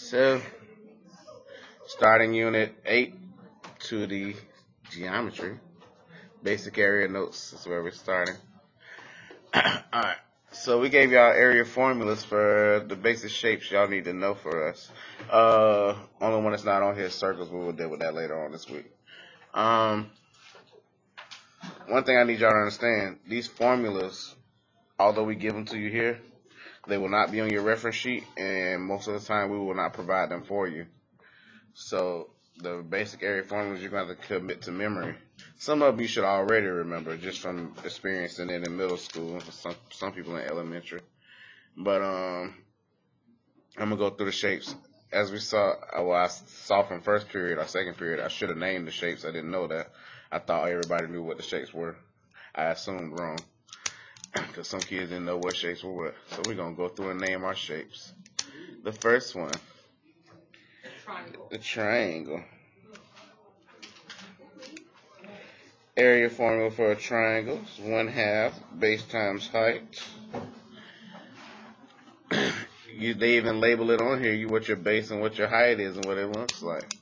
So, starting unit 8 to the geometry. Basic area notes is where we're starting. Alright, so we gave y'all area formulas for the basic shapes y'all need to know for us. Only one that's not on here is circles, but we'll deal with that later on this week. One thing I need y'all to understand, these formulas, although we give them to you here, they will not be on your reference sheet, and most of the time we will not provide them for you. So the basic area formulas you're going to have to commit to memory. Some of them you should already remember just from experiencing it in middle school, some people in elementary. But I'm going to go through the shapes. As we saw, I saw from first period or second period, I should have named the shapes. I didn't know that. I thought everybody knew what the shapes were. I assumed wrong because some kids didn't know what shapes were what. So we're going to go through and name our shapes. The first one, the triangle. Area formula for a triangle is 1/2 base times height. They even label it on here, what your base and what your height is and what it looks like.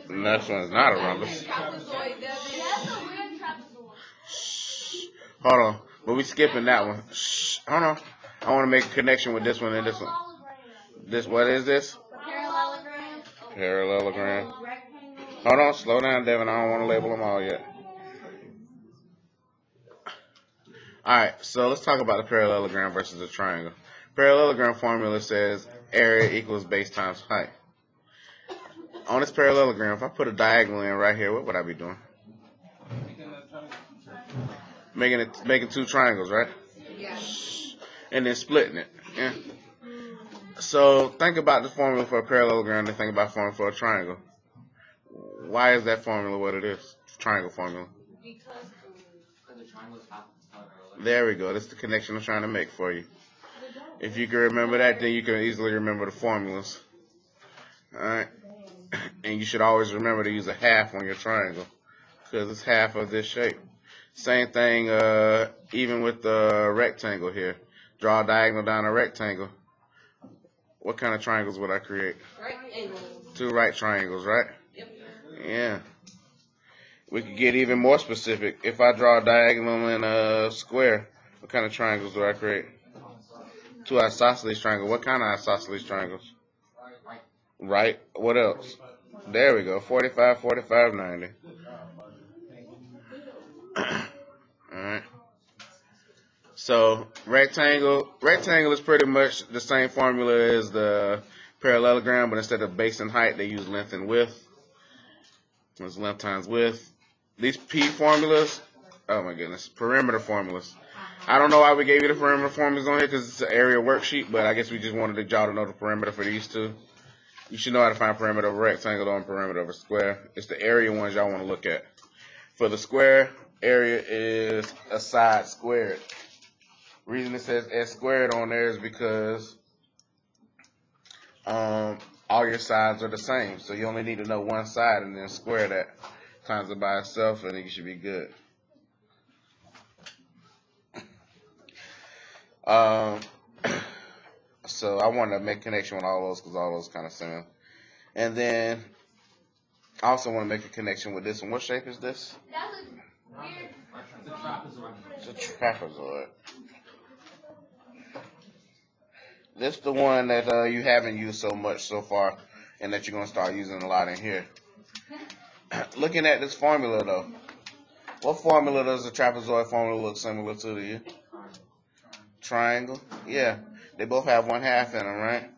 The next one is not a rhombus. Hold on, but we skipping that one. Hold on. I want to make a connection with this one and this one. What is this? Parallelogram. Hold on, slow down, Devin. I don't want to label them all yet. Alright, so let's talk about the parallelogram versus the triangle. Parallelogram formula says area equals base times height. On this parallelogram, if I put a diagonal in right here, what would I be doing? Making two triangles, right? Yeah. And then splitting it. Yeah. So think about the formula for a parallelogram and think about the formula for a triangle. Why is that formula what it is? Triangle formula. Because the triangle is half the parallelogram. There we go. That's the connection I'm trying to make for you. If you can remember that, then you can easily remember the formulas. Alright. And you should always remember to use a half on your triangle because it's half of this shape. Same thing even with the rectangle here. Draw a diagonal down a rectangle. What kind of triangles would I create? Right angles. Two right triangles, right? Yep. Yeah. We could get even more specific. If I draw a diagonal in a square, what kind of triangles do I create? Two isosceles triangles. What kind of isosceles triangles? Right. What else? There we go. 45, 45, 90. Alright. So rectangle is pretty much the same formula as the parallelogram, but instead of base and height, they use length and width. It's length times width. These P formulas, oh my goodness, perimeter formulas. I don't know why we gave you the perimeter formulas on here because it's an area worksheet, but I guess we just wanted y'all to know the perimeter for these two. You should know how to find perimeter of a rectangle and perimeter of a square. It's the area ones y'all want to look at. For the square, area is a side squared. Reason it says S squared on there is because all your sides are the same. So you only need to know one side and then square that times it by itself and then you should be good. So I want to make a connection with all those because all those kind of similar. And then I also want to make a connection with this one. What shape is this? It's a trapezoid. This is the one that you haven't used so much so far and that you're going to start using a lot in here. Looking at this formula though, what formula does the trapezoid formula look similar to you? Triangle? Yeah. They both have 1/2 in them, right?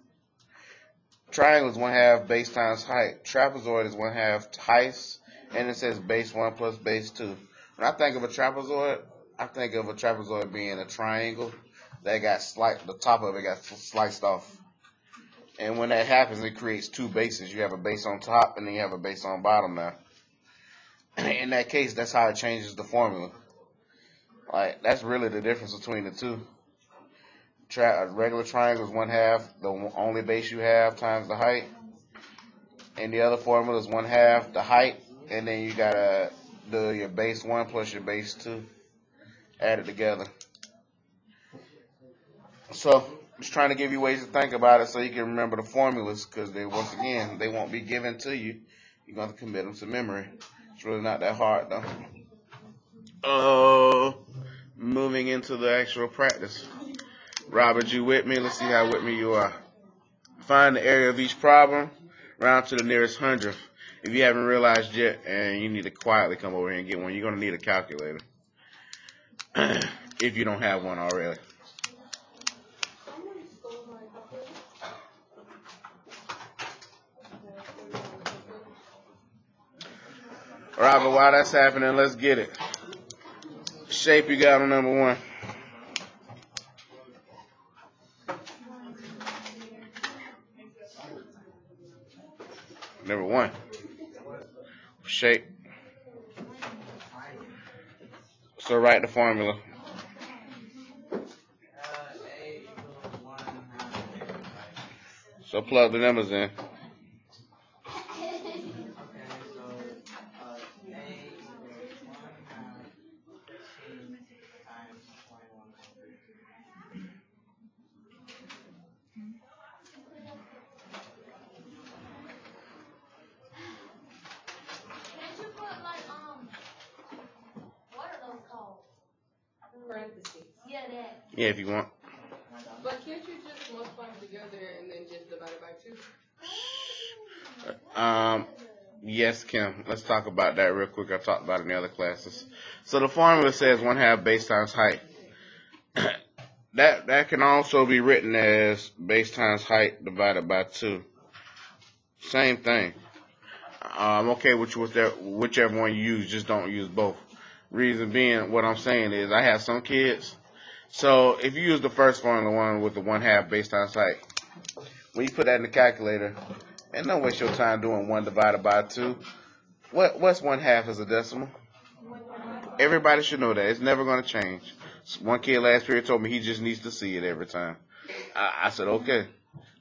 Triangle is 1/2 base times height. Trapezoid is 1/2 height, and it says base 1 plus base 2. When I think of a trapezoid, I think of a trapezoid being a triangle that got the top of it got sliced off. And when that happens, it creates two bases. You have a base on top, and then you have a base on bottom now. In that case, that's how it changes the formula. Like, that's really the difference between the two. A regular triangle is 1/2, the only base you have times the height. And the other formula is 1/2 the height, and then you gotta do your base 1 plus your base 2. Add it together. So just trying to give you ways to think about it so you can remember the formulas, because once again they won't be given to you. You're going to commit them to memory. It's really not that hard though. Moving into the actual practice. Robert, you with me? Let's see how with me you are. Find the area of each problem, round to the nearest hundredth. If you haven't realized yet and you need to quietly come over here and get one, you're going to need a calculator. If you don't have one already. Robert, while that's happening, let's get it. Shape you got on number one. Number one. Shape. So write the formula. So plug the numbers in. Yeah, if you want. But can't you just multiply them together and then just divide it by 2? Yes, Kim. Let's talk about that real quick. I talked about it in the other classes. So the formula says 1/2 base times height. That can also be written as base times height divided by 2. Same thing. I'm okay with whichever one you use. Just don't use both. Reason being, what I'm saying is I have some kids. So if you use the first formula, one with the 1/2 base times height, when you put that in the calculator, and don't waste your time doing 1 divided by 2. What's 1/2 as a decimal? Everybody should know that. It's never going to change. One kid last period told me he just needs to see it every time. I said, okay.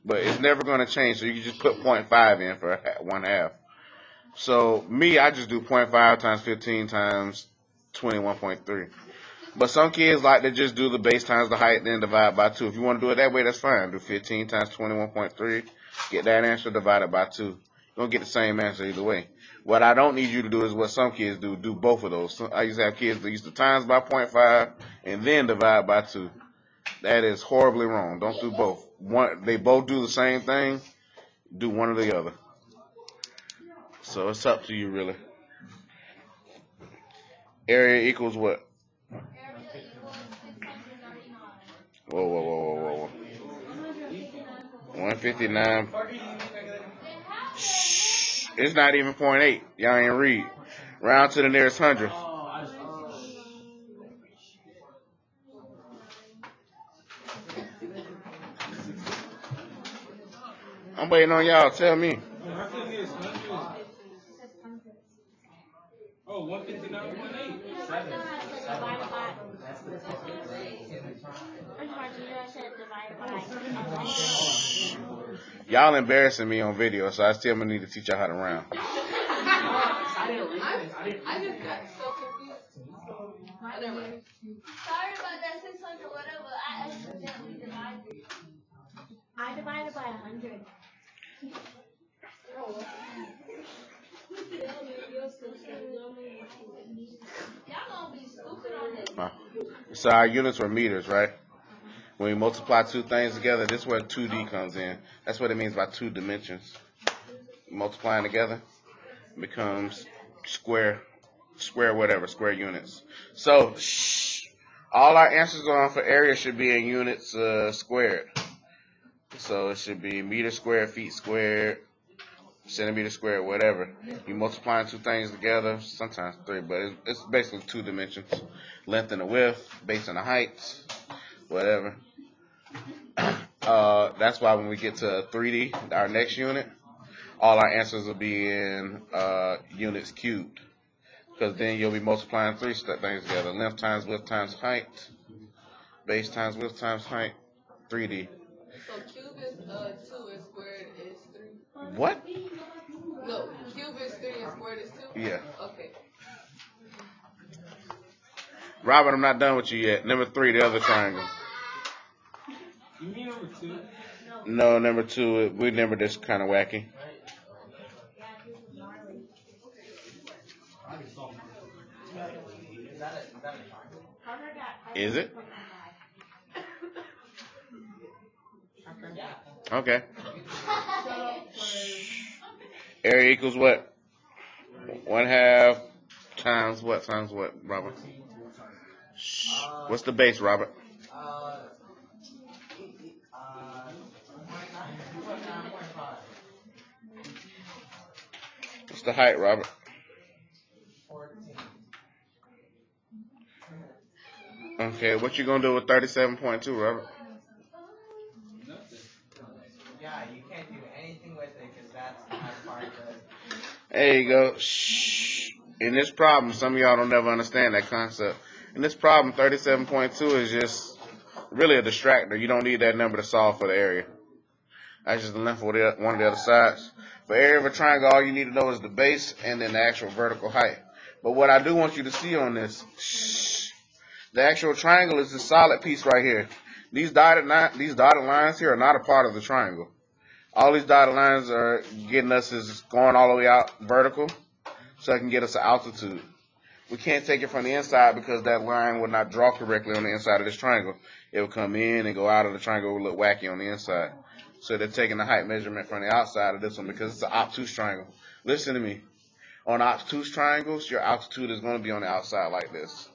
But it's never going to change, so you can just put 0.5 in for 1/2. So me, I just do 0.5 times 15 times 21.3. But some kids like to just do the base times the height, then divide by 2. If you want to do it that way, that's fine. Do 15 times 21.3. Get that answer divided by 2. You're going to get the same answer either way. What I don't need you to do is what some kids do. Do both of those. I used to have kids that used to times by 0.5 and then divide by 2. That is horribly wrong. Don't do both. They both do the same thing. Do one or the other. So it's up to you, really. Area equals what? Whoa. 159. Shh. It's not even 0.8. Y'all ain't read. Round to the nearest hundredth. I'm waiting on y'all. Tell me. Oh, 159.8. Y'all embarrassing me on video, so I still gonna need to teach y'all how to round. I just got so confused. Sorry about that 600 whatever. I accidentally divided. I divided by 100. Y'all gonna be stupid on this. So our units were meters, right? When we multiply two things together, this is where 2D comes in. That's what it means by 2 dimensions. Multiplying together becomes square units. So all our answers for area should be in units squared. So it should be meter squared, feet squared, centimeter squared, whatever. You multiplying two things together, sometimes 3, but it's basically 2 dimensions. Length and the width, base and the height, whatever. That's why when we get to 3D, our next unit, all our answers will be in units cubed. Because then you'll be multiplying 3 things together. Length times width times height, base times width times height, 3D. So cube is 2 and squared is 3. What? No, cube is 3 and squared is 2? Yeah. Okay. Robert, I'm not done with you yet. Number 3, the other triangle. two. No, number two, we number this kind of wacky. Yeah, this is gnarly. Harvard got Is it? 5.5. Okay. Area equals what? 1/2 times what? Times what, Robert? What's the base, Robert? What's the height, Robert? Okay, what you gonna do with 37.2, Robert? Yeah, you can't do anything with it because that's not part of it. There you go. Shh. In this problem, some of y'all don't never understand that concept. In this problem, 37.2 is just really a distractor. You don't need that number to solve for the area. That's just the length of one of the other sides. For area of a triangle, all you need to know is the base and then the actual vertical height. But what I do want you to see on this, the actual triangle is this solid piece right here. These dotted lines here are not a part of the triangle. All these dotted lines are getting us is going all the way out vertical, so it can get us an altitude. We can't take it from the inside because that line would not draw correctly on the inside of this triangle. It would come in and go out of the triangle. It would look wacky on the inside. So they're taking the height measurement from the outside of this one because it's an obtuse triangle. Listen to me. On obtuse triangles, your altitude is going to be on the outside like this.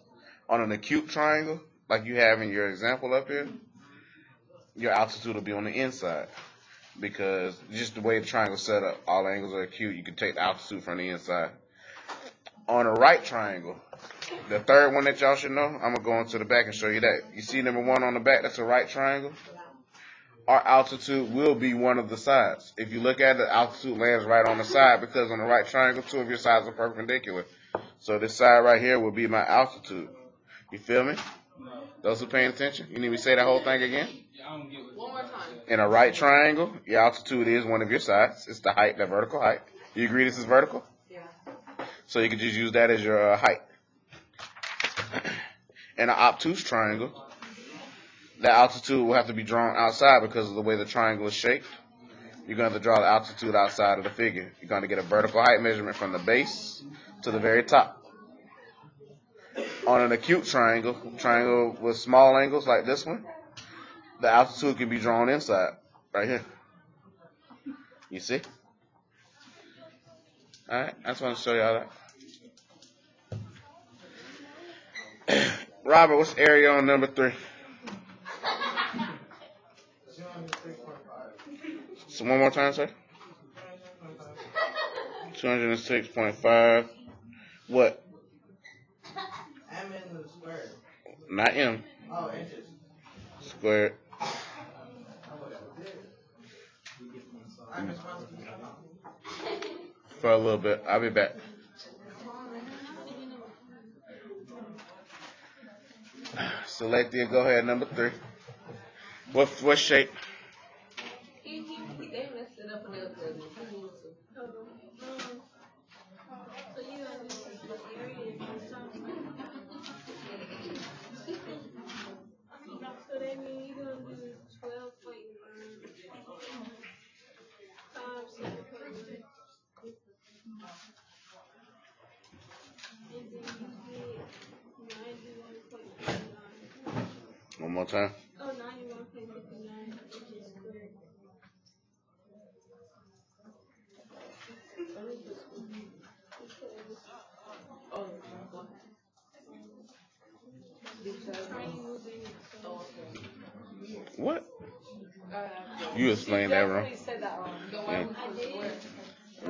On an acute triangle, like you have in your example up here, your altitude will be on the inside because just the way the triangle is set up, all angles are acute. You can take the altitude from the inside. On a right triangle, the third one that y'all should know, I'm going to go into the back and show you that. You see number one on the back, that's a right triangle? Our altitude will be one of the sides. If you look at it, the altitude lands right on the side because on the right triangle, two of your sides are perpendicular. So this side right here will be my altitude. You feel me? Those who paying attention? You need me to say that whole thing again? One more time. In a right triangle, your altitude is one of your sides. It's the height, the vertical height. You agree this is vertical? Yeah. So you can just use that as your height. In an obtuse triangle, the altitude will have to be drawn outside because of the way the triangle is shaped. You're going to have to draw the altitude outside of the figure. You're going to get a vertical height measurement from the base to the very top. On an acute triangle with small angles like this one, the altitude can be drawn inside, right here. You see? All right, I just want to show y'all that. Robert, what's area on number 3? So one more time, sir. 206.5. What? M in the square. Not M. Oh, inches. Squared. I'm responsible. For a little bit. I'll be back. Selectia, go ahead, number 3. What shape? They messed it up when they was doing it. So you gotta do the area and something. So that means you're gonna do 12.5. And then you get 91.59. One more time. Oh, 91.59 inches squared. Oh, go ahead. What? You explained that wrong. You said that wrong. Yeah.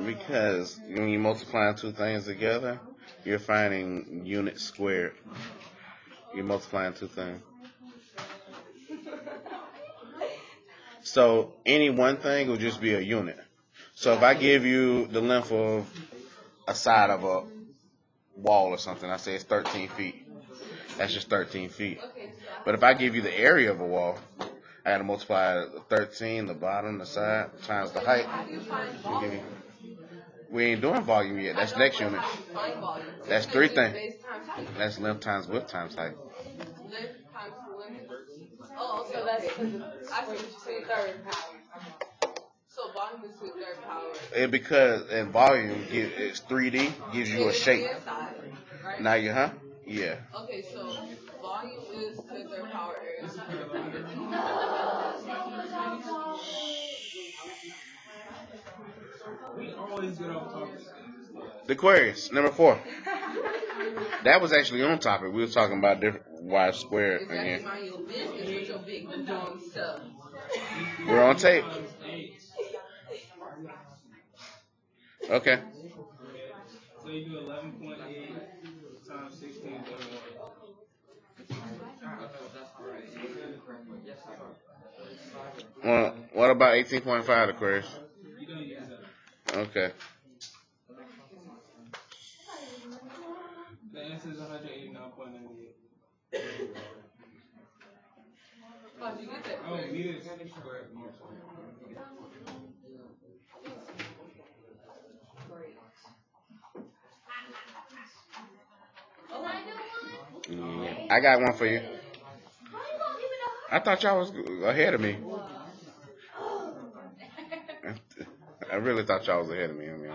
Because when you multiply two things together, you're finding units squared. You're multiplying two things. So any one thing will just be a unit. So if I give you the length of a side of a wall or something, I say it's 13 feet. That's just 13 feet. But if I give you the area of a wall, I got to multiply 13, the bottom, the side, times the height. We ain't doing volume yet. That's next unit. That's 3 things. That's length times width times height. Length times width. Oh, so that's I see what you're saying. Third power. So volume is his third power. And because in volume, it's 3D, gives you a shape. Right? Now you, huh? Yeah. Okay, so volume is his third power area. We always get off topic. The Aquarius, number 4. That was actually on topic. We were talking about different wide square Exactly, again. mind your business with your big dumb stuff. We're on tape. Okay. So you do 11.8 times 16.1. Well, what about 18.5, Aquarius? You don't use that. Okay. The answer is 189.98. How'd you get that? Oh, meters. Yeah. I got one for you. I thought y'all was ahead of me. I really thought y'all was ahead of me. I mean,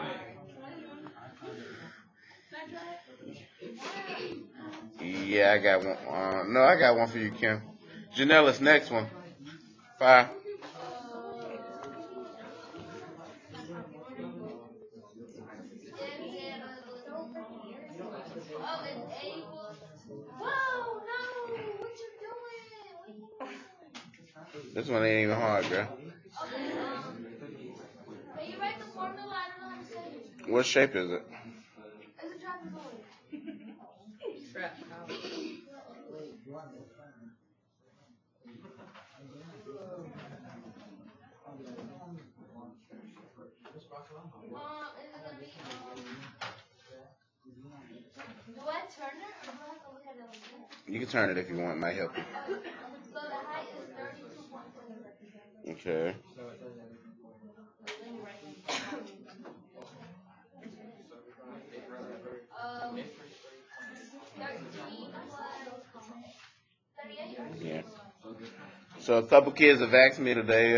yeah, I got one. No, I got one for you, Kim. Janella's next one. 5. This one ain't even hard, girl. What shape is it? Do I turn it or do I have to look at it like that? You can turn it if you want. It might help you. So the height is 32.7. Okay. Um, 38. Yeah. So a couple kids have asked me today,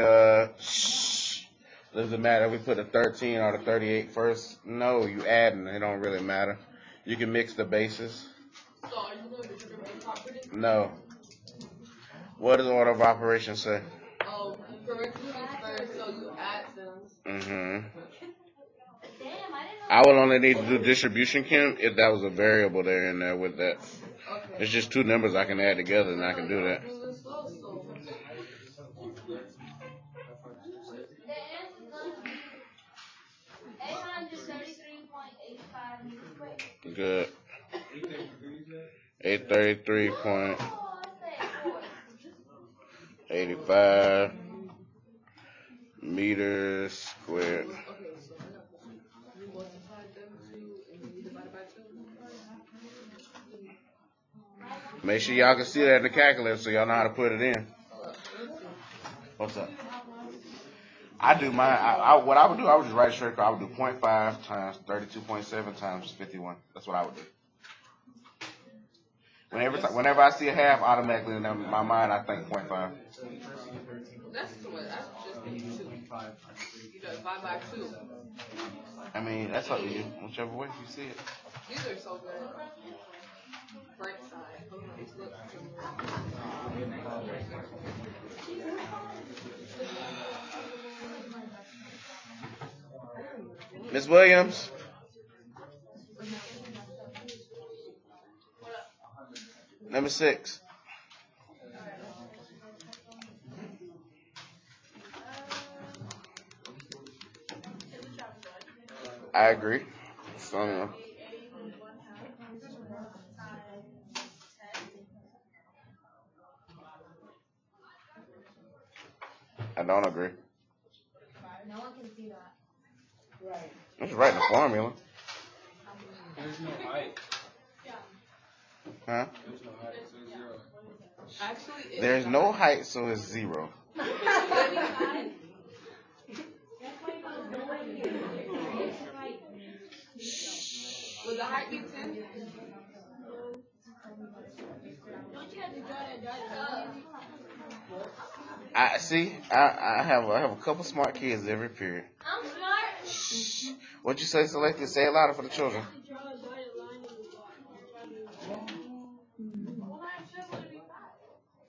does it matter if we put the 13 or the 38 first? No, you adding. It don't really matter. You can mix the bases. So are you going to do the property? No. What does order of operations say? Oh, parentheses first, so you add them. Mm-hmm. Damn, I didn't know. I would only need to do distribution, Kim, if that was a variable there in there with that. Okay. It's just two numbers I can add together, and I can do that. Moving slow, so. The answer's going to be 833.85 meters squared. Good. 833.85 meters squared. Okay, so you multiply them two and you divide by 2. Make sure y'all can see that in the calculator so y'all know how to put it in. What's up? I do mine. What I would do, I would just write it straight. I would do 0.5 times 32.7 times 51. That's what I would do. Whenever I see a half, automatically in my mind I think 0.5. That's too much. I just think 2. You divide by 2. I mean, that's up to you. Whichever way you see it. These are so good. Front side. These look Miss Williams. Number 6. I agree. So, I don't agree. No one can see that. right. I'm just writing the formula. There's no height. Huh? There's no height, so it's 0. Actually, There's no height, so it's 0. Would the height be 10? Don't you have to draw that dot? I see. I have a couple smart kids every period. I'm smart. What you say, Selected? Say it louder for the children.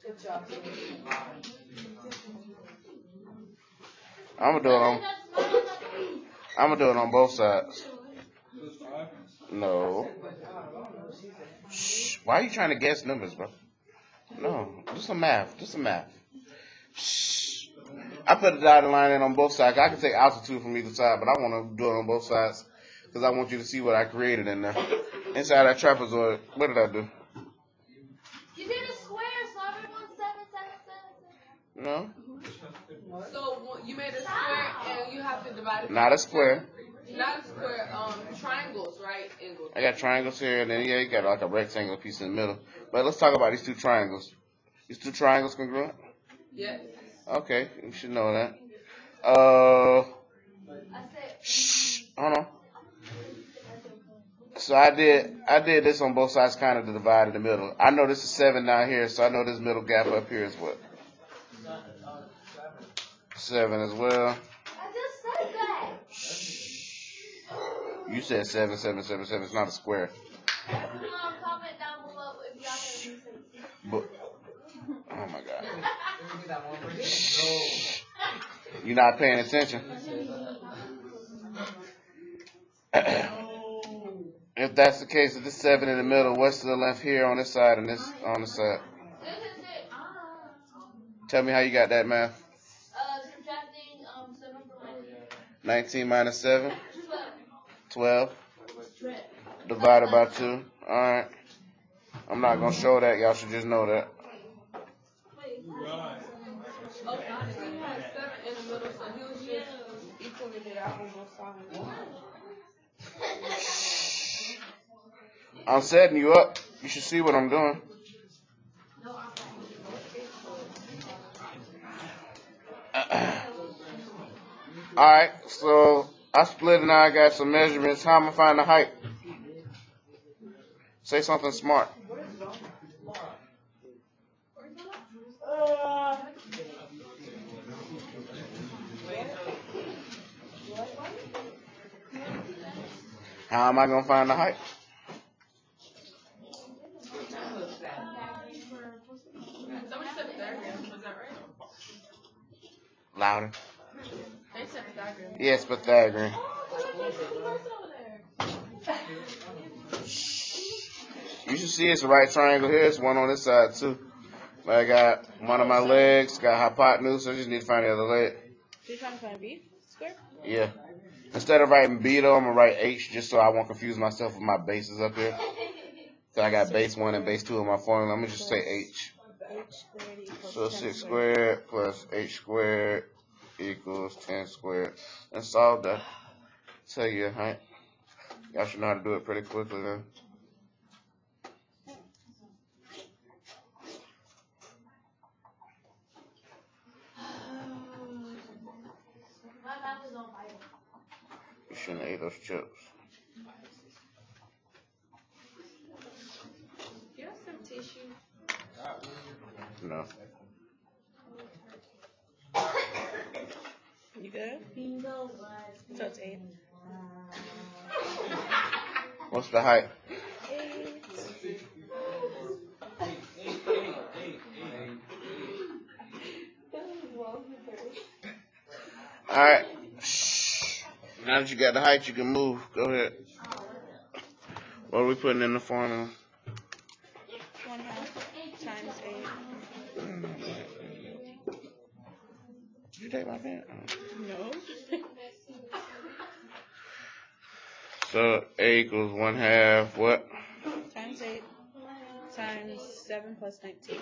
Good job. I'm gonna do it on. I'm gonna do it on both sides. Plus 5? No. Shh. Why are you trying to guess numbers, bro? No. Do some math. Do some math. Shh. I put the dotted line in on both sides. I can take altitude from either side, but I want to do it on both sides because I want you to see what I created in there. Inside that trapezoid, what did I do? You did a square, so everyone's 7, 7, 7, 7. No. So you made a square and you have to divide it. Not a square. Not a square. Triangles, right? Angles. I got triangles here, and then, yeah, you got like a rectangular piece in the middle. But let's talk about these two triangles. These two triangles congruent? Yes. Okay, you should know that. I said, Shh, hold on. So I did this on both sides, kind of to divide in the middle. I know this is 7 down here, so I know this middle gap up here is what? 7 as well. I just said that. You said 7, 7, 7, 7. It's not a square. Comment down below if y'all can research. But, oh my God. Let me get that 1%. You're not paying attention. If that's the case, if this 7 in the middle, what's to the left here on this side and this on the side? This is it. Tell me how you got that math. Subtracting 7 from 19 minus 7, 12. 12. Divided by 2. Alright. I'm not going to show that. Y'all should just know that. Right. Okay. He had 7 in the middle, so he was just equally it out on both sides. I'm setting you up. You should see what I'm doing. Alright, so I split and I got some measurements. How am I going to find the height? Say something smart. How am I going to find the height? Somebody said Pythagorean. Was that right? Louder. They said Pythagorean. Yes, Pythagorean. You should see it's a right triangle here. It's one on this side too. But I got one of my legs, got hypotenuse, so I just need to find the other leg. You're trying to find B square? Yeah. Instead of writing B though, I'm gonna write H just so I won't confuse myself with my bases up here. So I got base 1 and base 2 in my formula. I'm gonna just say H. So 6 squared plus H squared equals 10 squared. And solve that. Tell you, height. Y'all should know how to do it pretty quickly then. My mouth is on fire. You shouldn't have ate those chips. You have some tissue. No. You good? Bingo. So it's 8. What's the height? 8. Alright. Now that you got the height, you can move. Go ahead. What are we putting in the formula? 1/2 times 8. Did you take my pen? No. So A equals 1/2 what? Times 8 times 7 plus 19.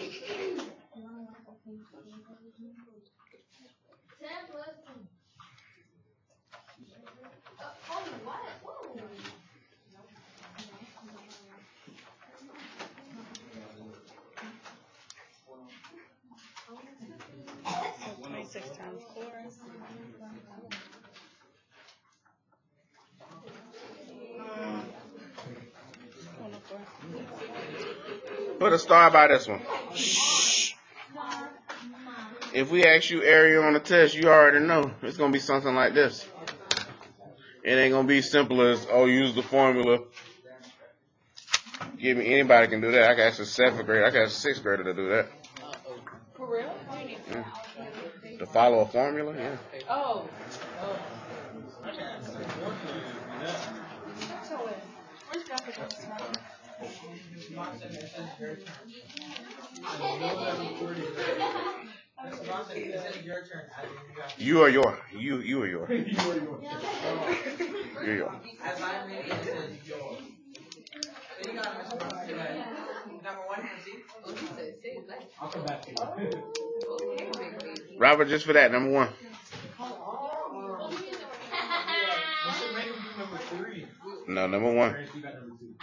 10 plus 2. Oh, what? Whoa. So 26 times 4. Put a star by this one. If we ask you area on the test, you already know it's gonna be something like this. It ain't gonna be simple as, oh, use the formula. Give me, anybody can do that. I can ask a 7th grader. I can ask a 6th grader to do that. For real? Yeah. To follow a formula, yeah. Oh. You are your. You are your. You're your. As I'm reading, it says your. So you got Mr. Bronson. Number 1 proceed. I'll come back to you. Robert, just for that, number 1. We should make him do number 3. No, number 1. Grace, you got number 2.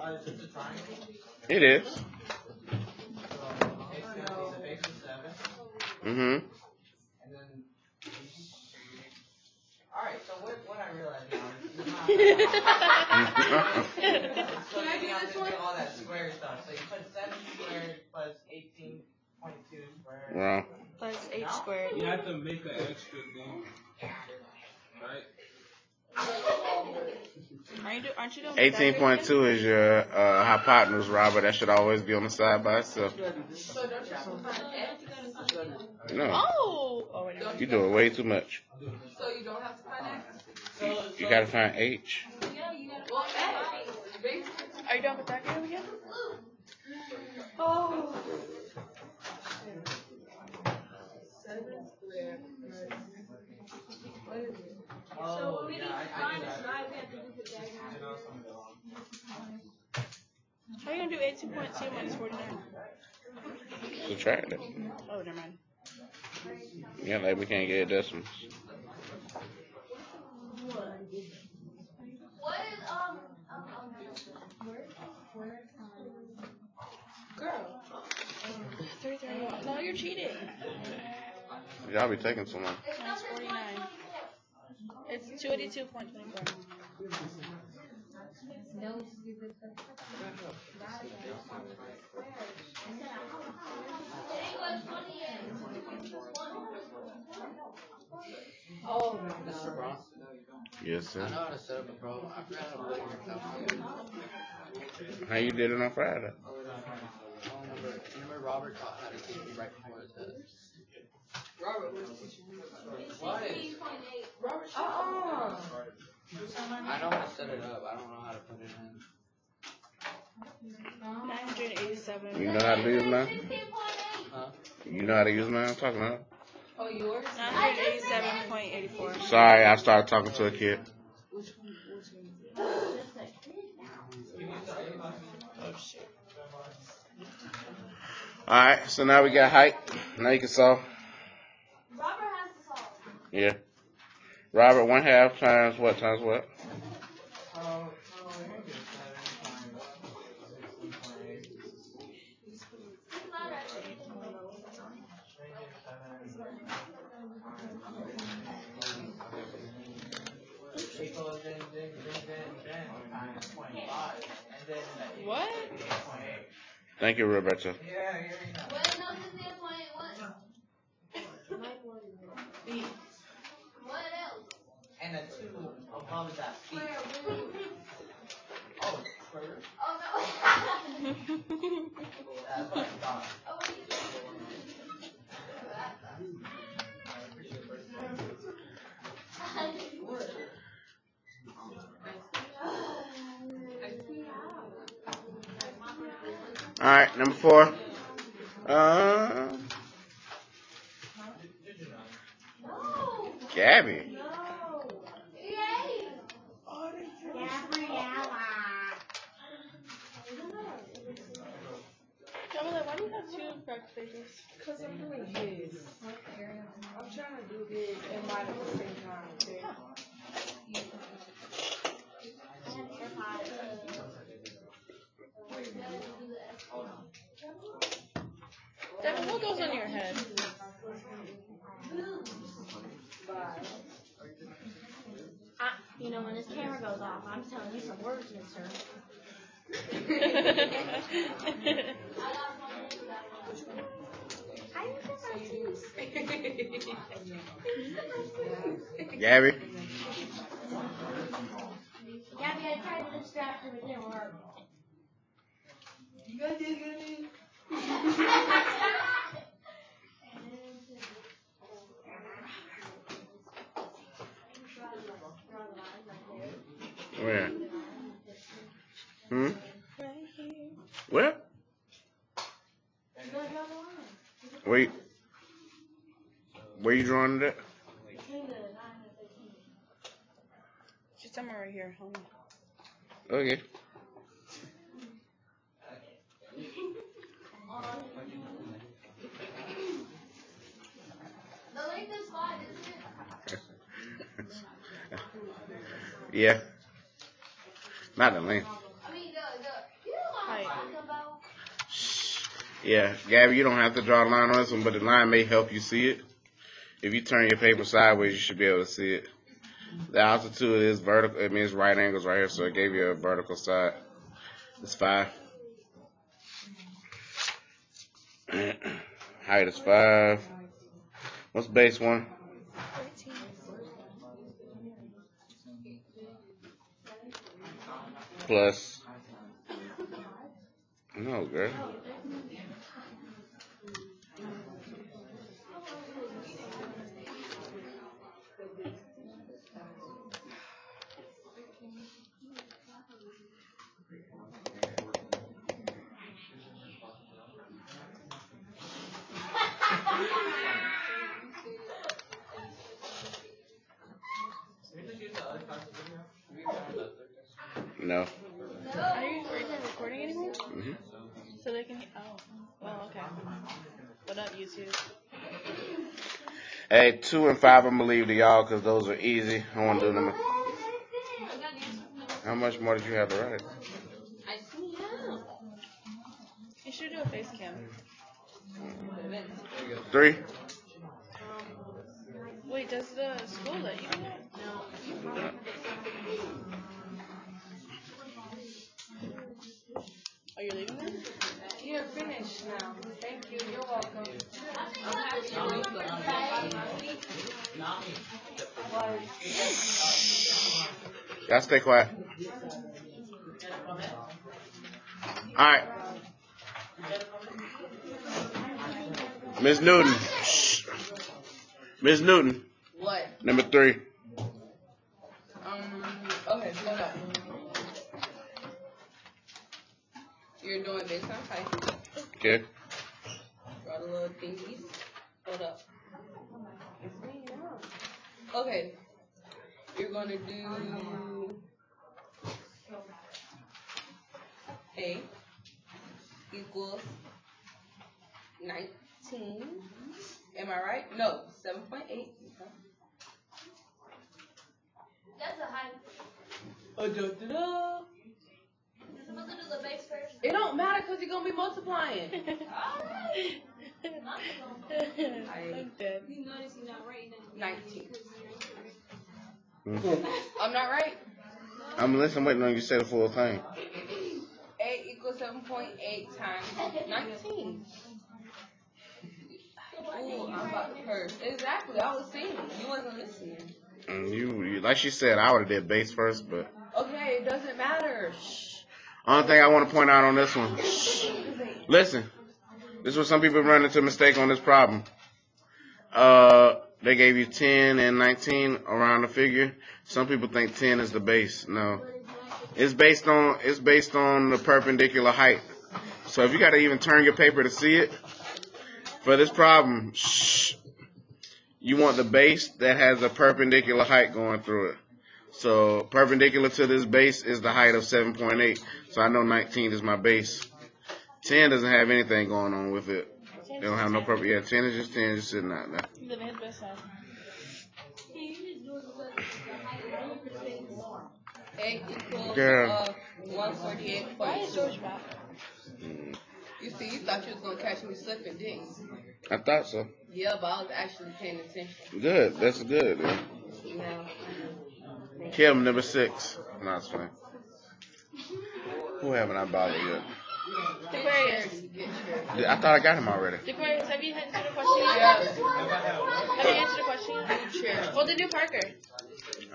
Is this a triangle? It is. So it's going to be the base of 7. Mm-hmm. And then. Alright, so what I realize now is this is not. So you have to do all that square stuff. So you put 7 squared plus 18.2 squared. Wrong. Plus 8 squared. You have to make an extra thing. Right? Aren't you doing 18.2 is your hypotenuse, Robert. That should always be on the side by itself. So don't you have to find X? No, Oh, wait, you doing way too much. So you don't have to find X? You gotta find H. Well, X. Basically. Are you done with that game again? Oh. Oh, yeah, I do that. How are you gonna do 18.2 minus 49? Subtract it. Oh, never mind. Yeah, like we can't get decimals. What is girl? 331. No, you're cheating. Y'all be taking so long. Minus 49. It's 282.24. Oh. Mr. Bronson. Yes, sir. I know how to set up a problem. I forgot how to put your account. How you did it on Friday? Remember Robert taught how to teach me right before the test. Robert was teaching me. What? Robert, I know how to set it up. I don't know how to put it in. 987. You know how to use mine? Huh? You know how to use mine? I'm talking about. Oh, yours? 987.84. Sorry, I started talking to a kid. Which one? Oh, shit. Alright, so now we got height. Now you can solve. Robert has to solve. Yeah. Robert, 1/2 times what times what? What? Thank you, Roberto. Yeah, here you go. And a 2 above that feet. Oh, square root? That's what I thought. Alright, number 4. Gabby. Gabriella, why do you have 2 practice pages? Because I'm doing his. I'm trying to do his and mine at the same time, okay? Devin, what goes on your head? Bye. You You know, when this camera goes off, I'm telling you some words, mister. How you get my teeth? Gabby? Gabby, I tried to distract him, it didn't work. Where? Where? Wait. Where you drawing it at? She's somewhere right here. Hold on. Okay. The length is 5, isn't it? Yeah. Not the length. I mean, you know what I'm talking about? Yeah, Gabby, you don't have to draw a line on this one, but the line may help you see it. If you turn your paper sideways, you should be able to see it. The altitude is vertical. It means right angles right here, so it gave you a vertical side. It's 5. Height is 5. What's base 1? 13. Plus. No, girl. No. Are you recording anymore? Mm-hmm. So they can. Oh. Well, okay. What up, YouTube? Hey, 2 and 5 I'm going to leave to y'all because those are easy. I want to do them. How much more did you have to write? You should do a face cam. 3? Wait, does the school let you do that? Are you leaving them? You're finished now. Thank you. You're welcome. Y'all stay quiet. Alright. Miss Newton. Shh. Miss Newton. What? Number 3. Okay, hold up. You're doing based on height. Okay. Draw the little thingies. Hold up. Okay. You're gonna do A equals 19. Am I right? No, 7.8. That's a high. Da-da-da. You're supposed to do the base first. It don't matter because you're gonna be multiplying. Alright. I'm dead. You notice you're not right now. 19. Mhm. I'm not right? I'm listening, waiting on you to say the full thing. A equals 7.8 times 19. Ooh, I'm about to curse. Exactly, I was saying. You wasn't listening. And you, like she said, I would have did base first, but Okay, it doesn't matter. Shh. only thing I want to point out on this one. Shh. Listen, this is what some people run into a mistake on this problem. They gave you 10 and 19 around the figure. Some people think 10 is the base. No, it's based on the perpendicular height. So if you got to even turn your paper to see it for this problem, shh, you want the base that has a perpendicular height going through it. So perpendicular to this base is the height of 7.8. So I know 19 is my base. 10 doesn't have anything going on with it. They don't have no purpose. Yeah, 10 is just 10, just sitting out there. He's living his best life. A equals Girl. 148. Why is George back? You see, you thought you was going to catch me slipping, didn't you? I thought so. Yeah, but I was actually paying attention. Good. That's good. Yeah. Now, Kim, number 6. No, it's fine. Who haven't I bothered yet? Aquarius. I thought I got him already. Aquarius, have you answered the question yet? Yes. Have you answered the question yet? Well, then do Parker.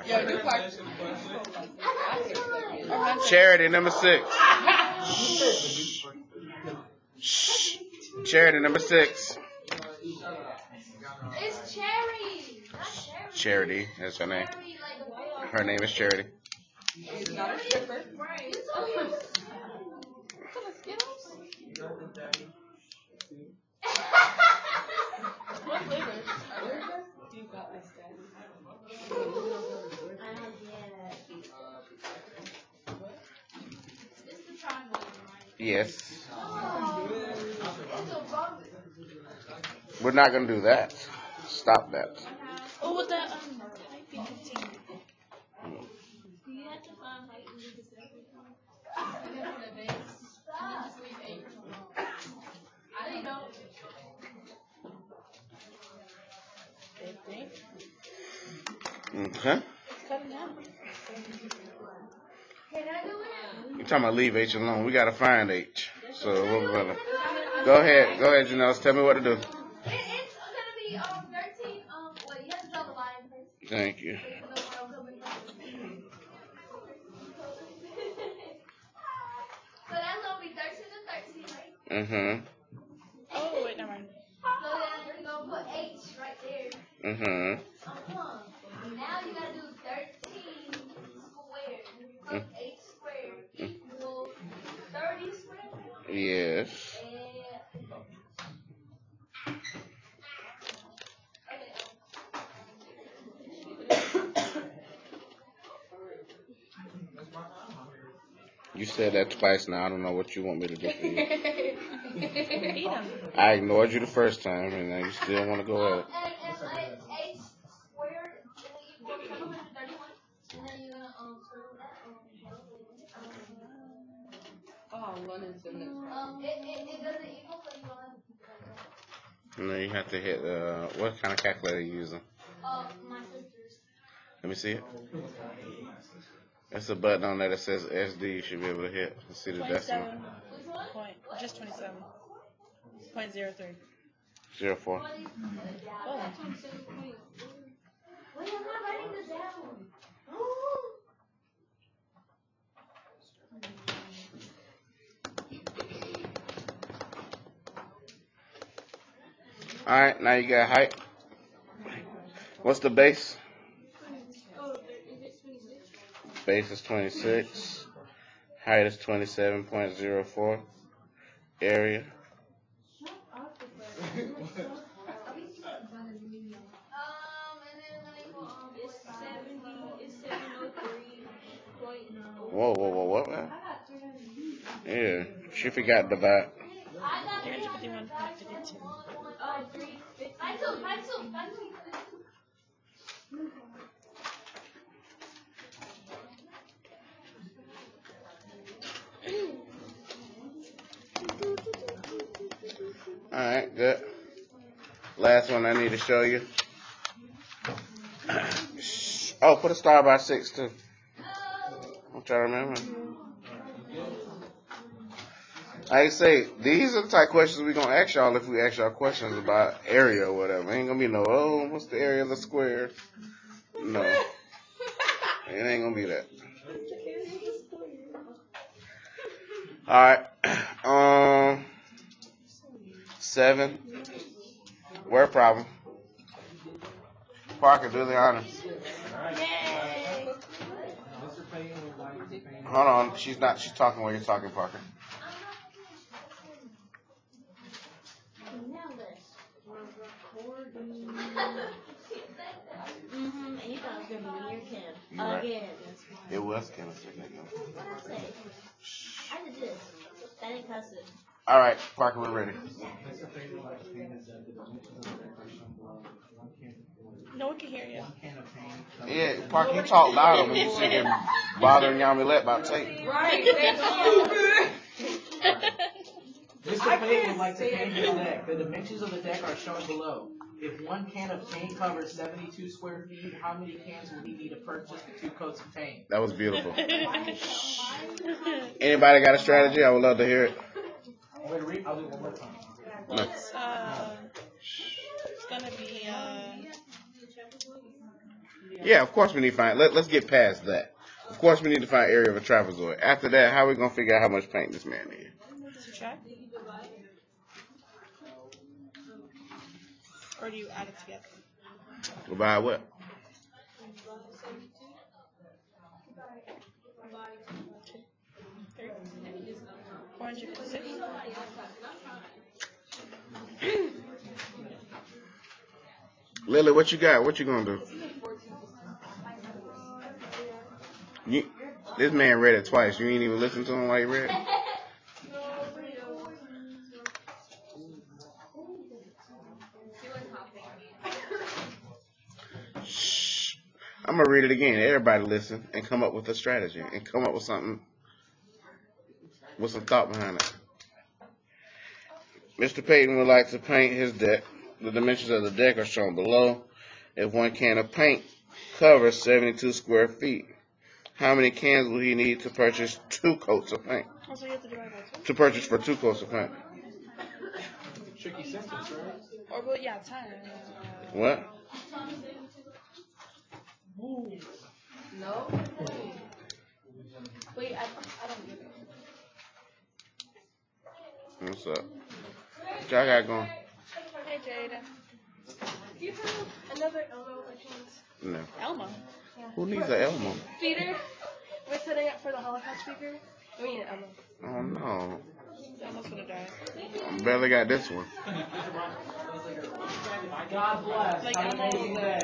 Yo, do Parker. Or Hunter. Charity, number 6. Shh. Charity, number 6. It's Cherry, not Cherry. Charity, that's her name. Cherry, like the way Her name is Charity. She's not a stripper. Right. It's almost. What flavor? You got this, Daddy. I don't get it. It's the triangle, right? Yes. Oh, it's a wrong. We're not going to do that. Stop that. Oh, with that typing thing. Do you have to find height and leave this everything? I didn't know. Okay. Cut him down. Can I do it? You're talking about leave H alone. We got to find H. So, what we're going to... Go ahead, Janelle. Tell me what to do. It's gonna be 13. Well, you have to draw the line first. Thank you. So you know where I'm coming from. So that's gonna be 13 and 13, right? Mm-hmm. Oh, wait, never mind. So then you're gonna put H right there. Mm-hmm. Now you gotta do 13 squared. Plus H squared equals 30 squared. Yes. You said that twice now. I don't know what you want me to do for you. Eat him. I ignored you the first time, and now you still want to go at it. And H squared equals 731. And then you're gonna square root that. Oh, London's in this. It doesn't equal, so you want to. And then you have to hit, what kind of calculator are you using? My sister's. Let me see it. There's a button on there that says SD. You should be able to hit and see the decimal. 27. Point. Just 27. 0.03. 04. Oh. Wait, I'm not writing this down. Alright, now you got height. What's the base? Base is 26. Height is 27.04. Area. And then it's 70, it's 703.9. Whoa, what, man? Yeah, she forgot the divide. 351.52. Alright, good. Last one I need to show you. Oh, put a star by 6 too. I'm trying to remember. Like I say, these are the type of questions we're going to ask y'all if we ask y'all questions about area or whatever. Ain't going to be no, oh, what's the area of the square? No. It ain't going to be that. Alright. 7. Word problem. Parker, do the honors. Hold on. She's talking while you're talking, Parker. And you thought it was going to be near Kim. Right. Again. It was kind of sick. What did I say? I did this. That ain't cussing. All right, Parker, we're ready. No one can hear you. Yeah, Parker, you talk louder when you sit here bothering Yamilet about tape. Right, thank you. Mr. Payne would like to thank the deck. The dimensions of the deck are shown below. If one can of paint covers 72 square feet, how many cans will he need to purchase for 2 coats of paint? That was beautiful. Anybody got a strategy? I would love to hear it. I'm going to read. I'll do it one more time. No. It's gonna be Yeah, of course we need to find. Let's get past that. Of course we need to find area of a trapezoid. After that, how are we gonna figure out how much paint this man needs? subtract, or do you add it together? Divide what? 456. Lily, what you got? What you gonna do? This man read it twice. You ain't even listen to him while he read it? Shh. I'm gonna read it again. Everybody listen and come up with a strategy and come up with something with some thought behind it. Mr. Payton would like to paint his deck. The dimensions of the deck are shown below. If one can of paint covers 72 square feet, how many cans will he need to purchase 2 coats of paint? Also, you have to divide by 2. To purchase for 2 coats of paint. Tricky sentence, right? Or, well, yeah, time. What? No? Wait, I don't get it. What's up? What y'all got going? Hey, Jada. Do you have another Elmo by chance? No. Elmo. Who needs an Elmo? Peter? We're setting up for the Holocaust speaker. I mean, Elmo. Oh no. Elmo's gonna die. Barely got this one. God bless. Like Have an Elmo. amazing day.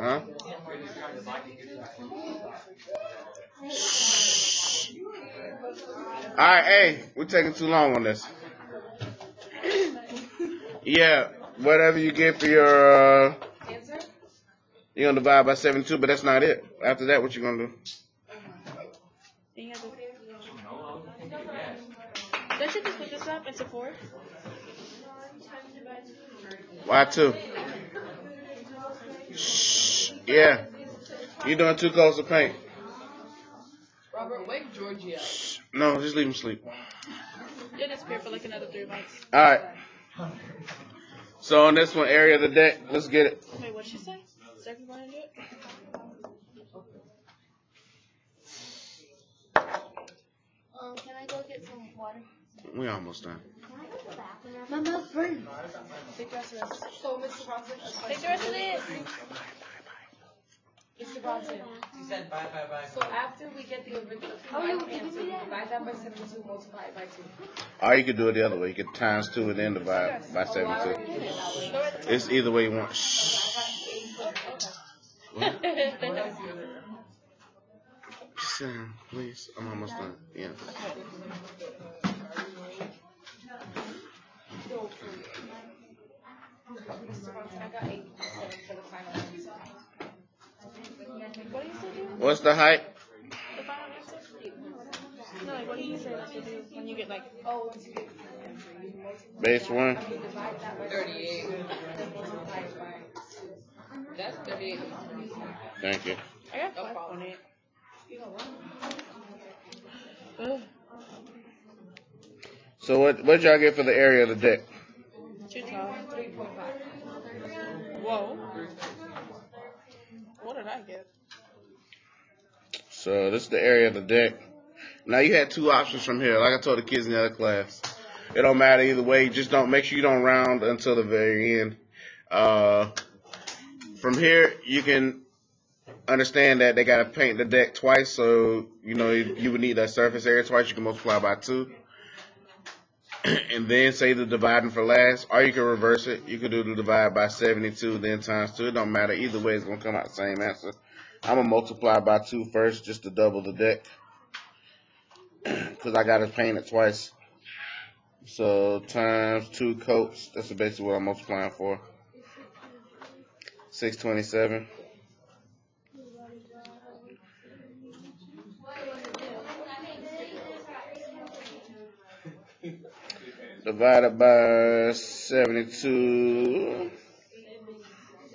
Huh? Alright, hey, we're taking too long on this. Yeah, whatever you get for your, Answer? you're gonna divide by 72, but that's not it. After that, what you gonna do? You have to... Don't you just put this up into 4? Why 2? Shh. Yeah. You doing 2 coats of paint. Robert, wake Georgie up. No, just leave him sleep. You'll disappear for like another 3 months. Alright. So on this one, area of the deck, let's get it. Wait, what'd she say? Second one into it? Can I go get some water? We almost done. Can I go to the bathroom? My mouth's burning. Take the rest of this. So, Mr. Bronson, Take the rest of it. Mr. Bronson, She said bye, bye, bye. so after we get the original answer, we divide that by 72, multiply it by 2. Or you could do it the other way. You could times 2 and then divide by 72. It's either way you want. Shh. What? Just sit down, please. I'm almost done. Yeah. Mr. Bronson, I got 8 for the final answer. What do you say, dude? What's the height? The final answer? No, like, what do you say that you do when you get like... Oh, once you get the answer, you multiply. Base 1. You divide that by 38. Then multiply it by 2. That's 38. Thank you. I got 5 on it. Ugh. So what y'all get for the area of the deck? 212. 3.5. Whoa. What did I get? So this is the area of the deck. Now you had 2 options from here. Like I told the kids in the other class, it don't matter either way. Just don't make sure you don't round until the very end. From here you can understand that they gotta paint the deck twice. So you know you would need that surface area twice. You can multiply by 2. And then say the dividing for last, or you can reverse it. You can do the divide by 72, then times 2. It don't matter. Either way, it's going to come out the same answer. I'm going to multiply by 2 first just to double the deck. Because I got to paint it twice. So times 2 coats. That's basically what I'm multiplying for. 627. divided by 72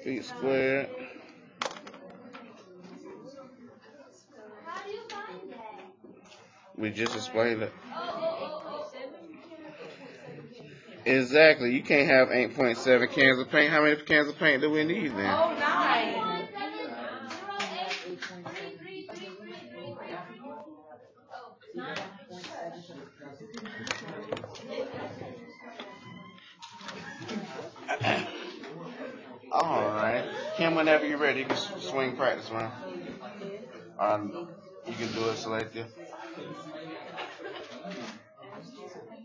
feet squared. How do you find that? We just explained it. Oh. Exactly. You can't have 8.7 cans of paint. How many cans of paint do we need then? Oh, 9. 0.8333333. All right. Kim, whenever you're ready, you can swing practice round. You can do it, Celathia.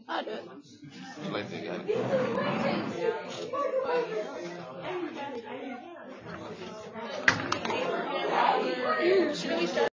I'll do it. Celathia got it. Should we start?